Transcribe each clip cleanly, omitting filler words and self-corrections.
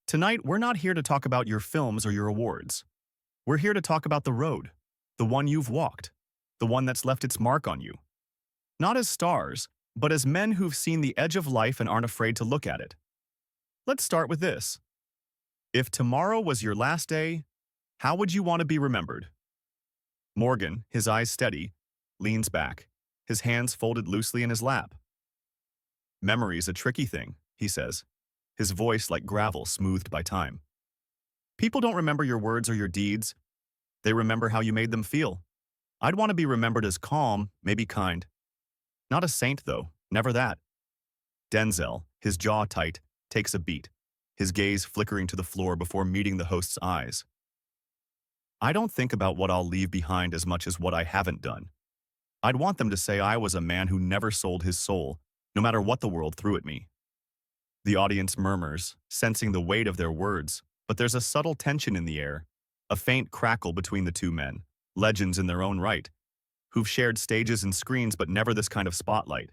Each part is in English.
Tonight, we're not here to talk about your films or your awards. We're here to talk about the road, the one you've walked, the one that's left its mark on you. Not as stars, but as men who've seen the edge of life and aren't afraid to look at it. Let's start with this. If tomorrow was your last day, how would you want to be remembered? Morgan, his eyes steady, leans back, his hands folded loosely in his lap. Memory's a tricky thing, he says, his voice like gravel smoothed by time. People don't remember your words or your deeds. They remember how you made them feel. I'd want to be remembered as calm, maybe kind. Not a saint, though, never that. Denzel, his jaw tight, takes a beat, his gaze flickering to the floor before meeting the host's eyes. I don't think about what I'll leave behind as much as what I haven't done. I'd want them to say I was a man who never sold his soul, no matter what the world threw at me. The audience murmurs, sensing the weight of their words, but there's a subtle tension in the air, a faint crackle between the two men, legends in their own right, who've shared stages and screens but never this kind of spotlight.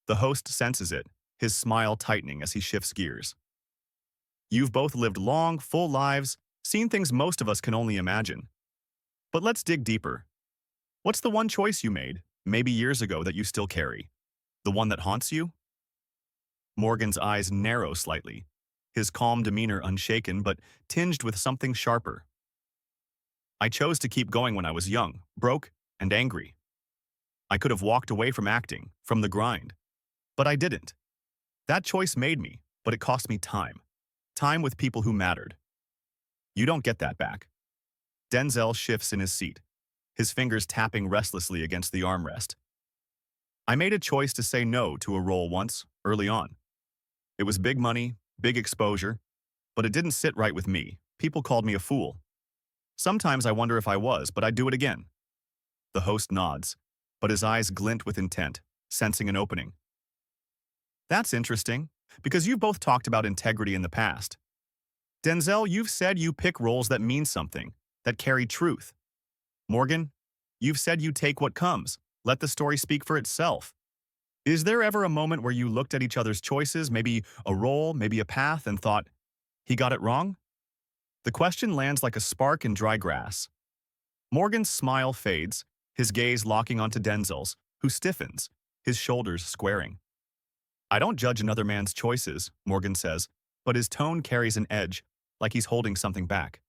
The host senses it, his smile tightening as he shifts gears. You've both lived long, full lives, seen things most of us can only imagine. But let's dig deeper. What's the one choice you made, maybe years ago, that you still carry? The one that haunts you? Morgan's eyes narrow slightly, his calm demeanor unshaken but tinged with something sharper. I chose to keep going when I was young, broke, and angry. I could have walked away from acting, from the grind. But I didn't. That choice made me, but it cost me time. Time with people who mattered. You don't get that back. Denzel shifts in his seat, his fingers tapping restlessly against the armrest. I made a choice to say no to a role once, early on. It was big money, big exposure, but it didn't sit right with me. People called me a fool. Sometimes I wonder if I was, but I'd do it again. The host nods, but his eyes glint with intent, sensing an opening. That's interesting, because you've both talked about integrity in the past. Denzel, you've said you pick roles that mean something, that carry truth. Morgan, you've said you take what comes, let the story speak for itself. Is there ever a moment where you looked at each other's choices, maybe a role, maybe a path, and thought, he got it wrong? The question lands like a spark in dry grass. Morgan's smile fades, his gaze locking onto Denzel's, who stiffens, his shoulders squaring. I don't judge another man's choices, Morgan says, but his tone carries an edge, like he's holding something back.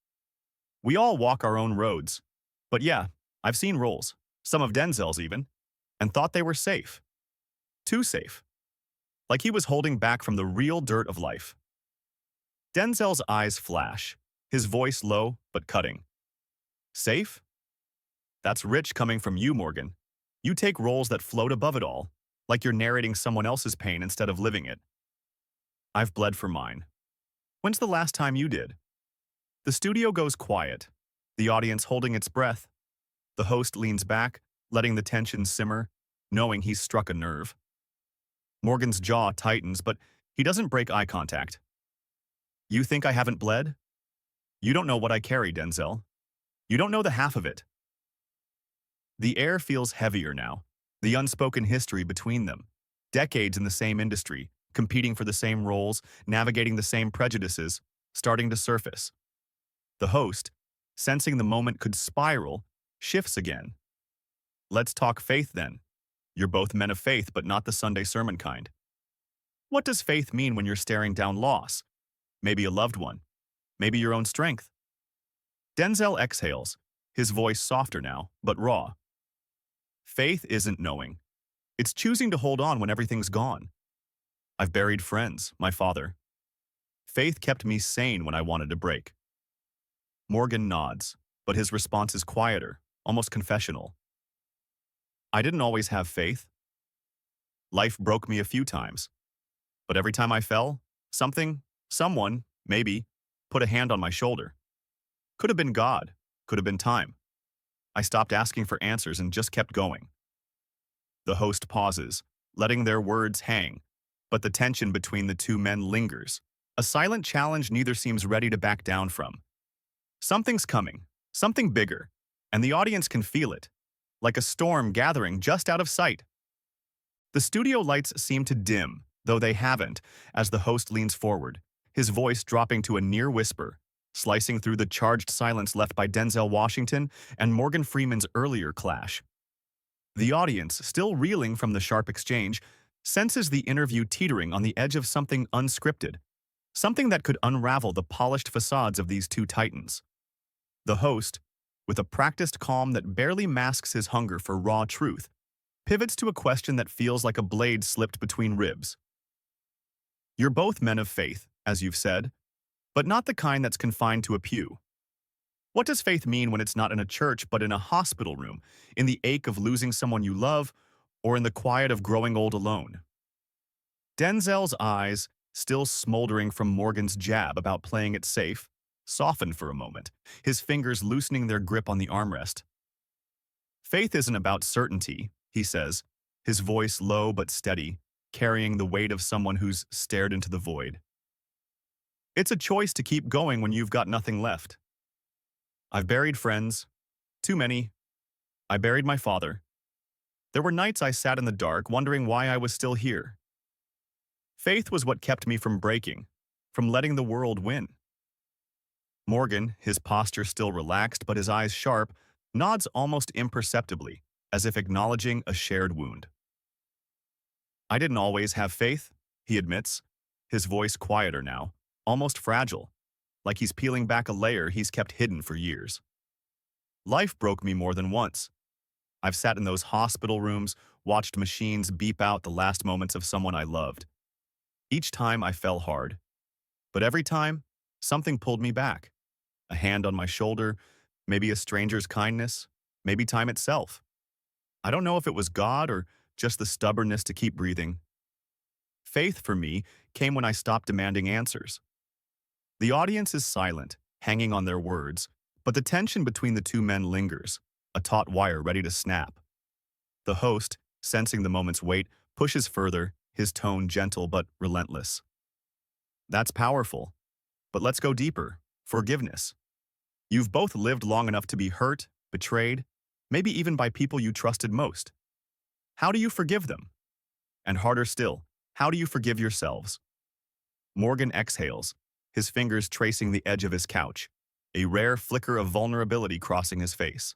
We all walk our own roads. But yeah, I've seen roles, some of Denzel's even, and thought they were safe. Too safe. Like he was holding back from the real dirt of life. Denzel's eyes flash, his voice low but cutting. Safe? That's rich coming from you, Morgan. You take roles that float above it all, like you're narrating someone else's pain instead of living it. I've bled for mine. When's the last time you did? The studio goes quiet, the audience holding its breath. The host leans back, letting the tension simmer, knowing he's struck a nerve. Morgan's jaw tightens, but he doesn't break eye contact. You think I haven't bled? You don't know what I carry, Denzel. You don't know the half of it. The air feels heavier now, the unspoken history between them. Decades in the same industry, competing for the same roles, navigating the same prejudices, starting to surface. The host, sensing the moment could spiral, shifts again. Let's talk faith then. You're both men of faith, but not the Sunday sermon kind. What does faith mean when you're staring down loss? Maybe a loved one. Maybe your own strength. Denzel exhales, his voice softer now, but raw. Faith isn't knowing. It's choosing to hold on when everything's gone. I've buried friends, my father. Faith kept me sane when I wanted to break. Morgan nods, but his response is quieter, almost confessional. I didn't always have faith. Life broke me a few times. But every time I fell, someone, maybe, put a hand on my shoulder. Could have been God, could have been time. I stopped asking for answers and just kept going. The host pauses, letting their words hang, but the tension between the two men lingers, a silent challenge neither seems ready to back down from. Something's coming, something bigger, and the audience can feel it, like a storm gathering just out of sight. The studio lights seem to dim, though they haven't, as the host leans forward, his voice dropping to a near whisper, slicing through the charged silence left by Denzel Washington and Morgan Freeman's earlier clash. The audience, still reeling from the sharp exchange, senses the interview teetering on the edge of something unscripted, something that could unravel the polished facades of these two titans. The host, with a practiced calm that barely masks his hunger for raw truth, pivots to a question that feels like a blade slipped between ribs. You're both men of faith, as you've said, but not the kind that's confined to a pew. What does faith mean when it's not in a church but in a hospital room, in the ache of losing someone you love, or in the quiet of growing old alone? Denzel's eyes, still smoldering from Morgan's jab about playing it safe, soften for a moment, his fingers loosening their grip on the armrest. Faith isn't about certainty, he says, his voice low but steady, carrying the weight of someone who's stared into the void. It's a choice to keep going when you've got nothing left. I've buried friends. Too many. I buried my father. There were nights I sat in the dark wondering why I was still here. Faith was what kept me from breaking, from letting the world win. Morgan, his posture still relaxed but his eyes sharp, nods almost imperceptibly, as if acknowledging a shared wound. I didn't always have faith, he admits, his voice quieter now, almost fragile, like he's peeling back a layer he's kept hidden for years. Life broke me more than once. I've sat in those hospital rooms, watched machines beep out the last moments of someone I loved. Each time I fell hard. But every time, something pulled me back. A hand on my shoulder, maybe a stranger's kindness, maybe time itself. I don't know if it was God or just the stubbornness to keep breathing. Faith, for me, came when I stopped demanding answers. The audience is silent, hanging on their words, but the tension between the two men lingers, a taut wire ready to snap. The host, sensing the moment's weight, pushes further, his tone gentle but relentless. That's powerful. But let's go deeper. Forgiveness. You've both lived long enough to be hurt, betrayed, maybe even by people you trusted most. How do you forgive them? And harder still, how do you forgive yourselves? Morgan exhales, his fingers tracing the edge of his couch, a rare flicker of vulnerability crossing his face.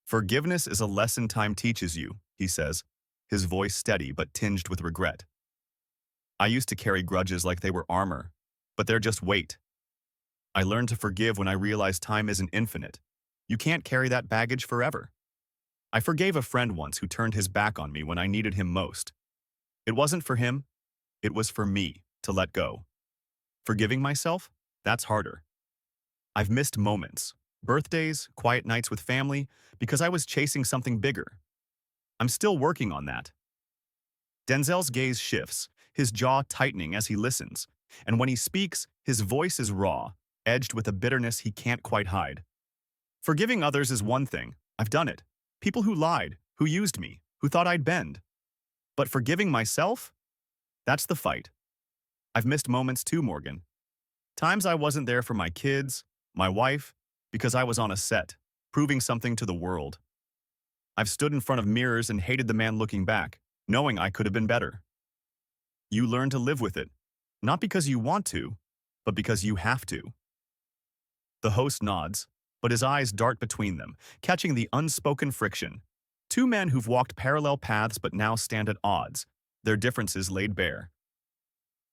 Forgiveness is a lesson time teaches you, he says, his voice steady but tinged with regret. I used to carry grudges like they were armor, but they're just weight. I learned to forgive when I realized time isn't infinite. You can't carry that baggage forever. I forgave a friend once who turned his back on me when I needed him most. It wasn't for him, it was for me to let go. Forgiving myself? That's harder. I've missed moments, birthdays, quiet nights with family, because I was chasing something bigger. I'm still working on that. Denzel's gaze shifts, his jaw tightening as he listens, and when he speaks, his voice is raw, edged with a bitterness he can't quite hide. Forgiving others is one thing. I've done it. People who lied, who used me, who thought I'd bend. But forgiving myself? That's the fight. I've missed moments too, Morgan. Times I wasn't there for my kids, my wife, because I was on a set, proving something to the world. I've stood in front of mirrors and hated the man looking back, knowing I could have been better. You learn to live with it, not because you want to, but because you have to. The host nods, but his eyes dart between them, catching the unspoken friction. Two men who've walked parallel paths but now stand at odds, their differences laid bare.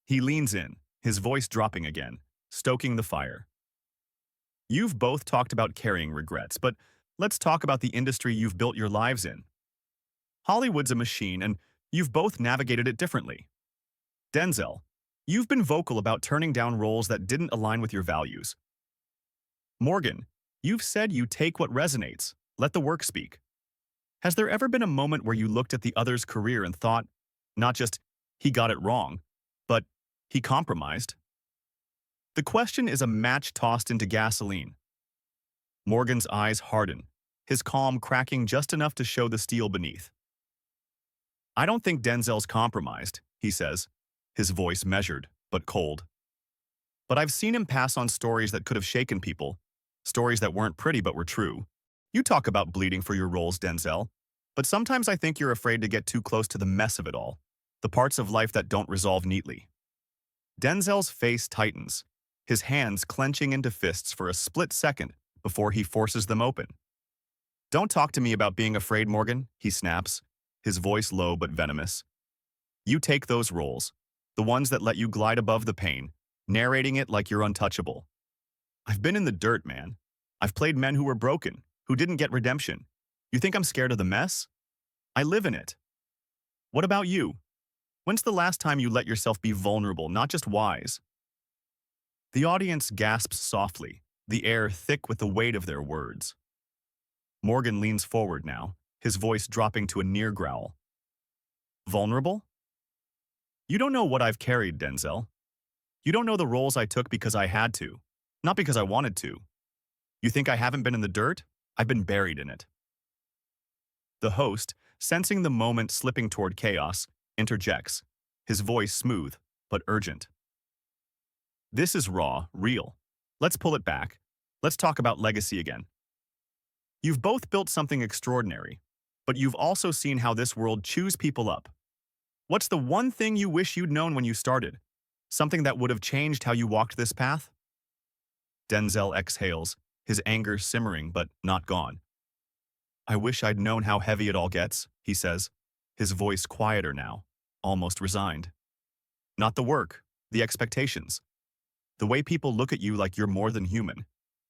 He leans in, his voice dropping again, stoking the fire. You've both talked about carrying regrets, but let's talk about the industry you've built your lives in. Hollywood's a machine, and you've both navigated it differently. Denzel, you've been vocal about turning down roles that didn't align with your values. Morgan, you've said you take what resonates, let the work speak. Has there ever been a moment where you looked at the other's career and thought, not just, he got it wrong, but he compromised? The question is a match tossed into gasoline. Morgan's eyes harden, his calm cracking just enough to show the steel beneath. I don't think Denzel's compromised, he says, his voice measured, but cold. But I've seen him pass on stories that could have shaken people, stories that weren't pretty but were true. You talk about bleeding for your roles, Denzel, but sometimes I think you're afraid to get too close to the mess of it all, the parts of life that don't resolve neatly. Denzel's face tightens, his hands clenching into fists for a split second before he forces them open. "Don't talk to me about being afraid, Morgan," he snaps, his voice low but venomous. "You take those roles, the ones that let you glide above the pain, narrating it like you're untouchable. I've been in the dirt, man. I've played men who were broken, who didn't get redemption. You think I'm scared of the mess? I live in it. What about you? When's the last time you let yourself be vulnerable, not just wise?" The audience gasps softly, the air thick with the weight of their words. Morgan leans forward now, his voice dropping to a near growl. "Vulnerable? You don't know what I've carried, Denzel. You don't know the roles I took because I had to, not because I wanted to. You think I haven't been in the dirt? I've been buried in it." The host, sensing the moment slipping toward chaos, interjects, his voice smooth but urgent. "This is raw, real. Let's pull it back. Let's talk about legacy again. You've both built something extraordinary, but you've also seen how this world chews people up. What's the one thing you wish you'd known when you started? Something that would have changed how you walked this path?" Denzel exhales, his anger simmering but not gone. "I wish I'd known how heavy it all gets," he says, his voice quieter now, almost resigned. "Not the work, the expectations. The way people look at you like you're more than human,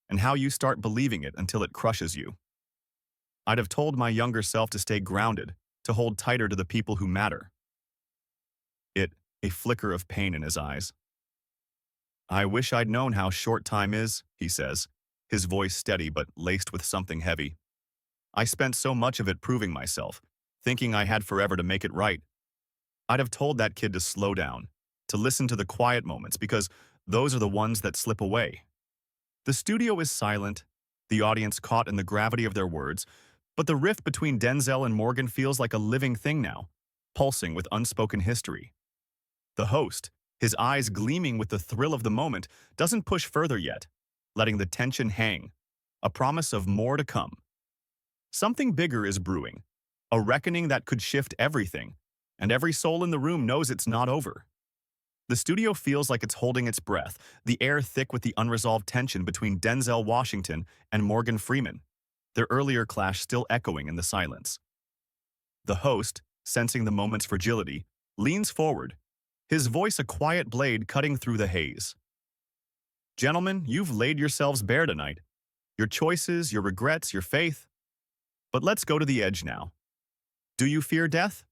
and how you start believing it until it crushes you. I'd have told my younger self to stay grounded, to hold tighter to the people who matter." A flicker of pain in his eyes. "I wish I'd known how short time is," he says, his voice steady but laced with something heavy. "I spent so much of it proving myself, thinking I had forever to make it right. I'd have told that kid to slow down, to listen to the quiet moments, because those are the ones that slip away." The studio is silent, the audience caught in the gravity of their words, but the rift between Denzel and Morgan feels like a living thing now, pulsing with unspoken history. The host, his eyes gleaming with the thrill of the moment, doesn't push further yet, letting the tension hang, a promise of more to come. Something bigger is brewing, a reckoning that could shift everything, and every soul in the room knows it's not over. The studio feels like it's holding its breath, the air thick with the unresolved tension between Denzel Washington and Morgan Freeman, their earlier clash still echoing in the silence. The host, sensing the moment's fragility, leans forward, his voice a quiet blade cutting through the haze. "Gentlemen, you've laid yourselves bare tonight. Your choices, your regrets, your faith. But let's go to the edge now. Do you fear death?"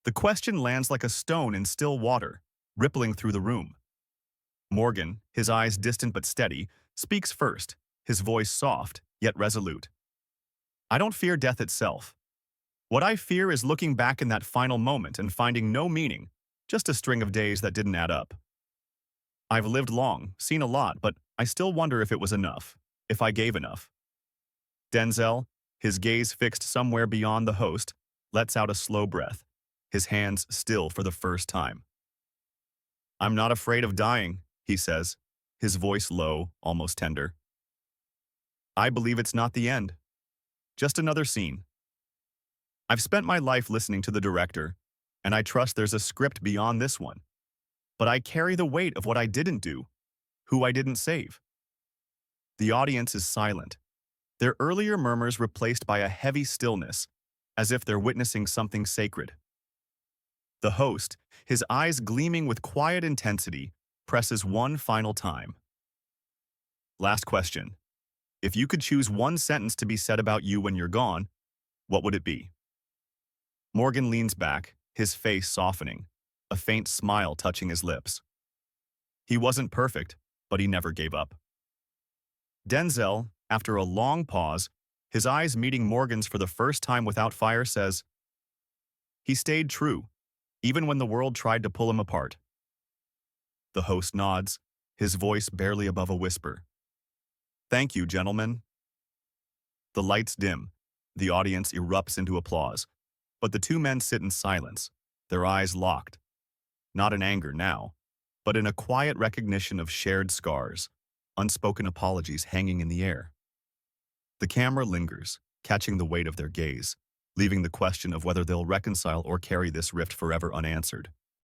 The question lands like a stone in still water, rippling through the room. Morgan, his eyes distant but steady, speaks first, his voice soft, yet resolute. "I don't fear death itself. What I fear is looking back in that final moment and finding no meaning, just a string of days that didn't add up. I've lived long, seen a lot, but I still wonder if it was enough, if I gave enough." Denzel, his gaze fixed somewhere beyond the host, lets out a slow breath, his hands still for the first time. "I'm not afraid of dying," he says, his voice low, almost tender. "I believe it's not the end. Just another scene. I've spent my life listening to the director, and I trust there's a script beyond this one. But I carry the weight of what I didn't do, who I didn't save." The audience is silent, their earlier murmurs replaced by a heavy stillness, as if they're witnessing something sacred. The host, his eyes gleaming with quiet intensity, presses one final time. "Last question. If you could choose one sentence to be said about you when you're gone, what would it be?" Morgan leans back, his face softening, a faint smile touching his lips. He wasn't perfect, but he never gave up. Denzel, after a long pause, his eyes meeting Morgan's for the first time without fire, says, "He stayed true, even when the world tried to pull him apart." The host nods, his voice barely above a whisper. "Thank you, gentlemen." The lights dim, the audience erupts into applause, but the two men sit in silence, their eyes locked, not in anger now, but in a quiet recognition of shared scars, unspoken apologies hanging in the air. The camera lingers, catching the weight of their gaze, leaving the question of whether they'll reconcile or carry this rift forever unanswered.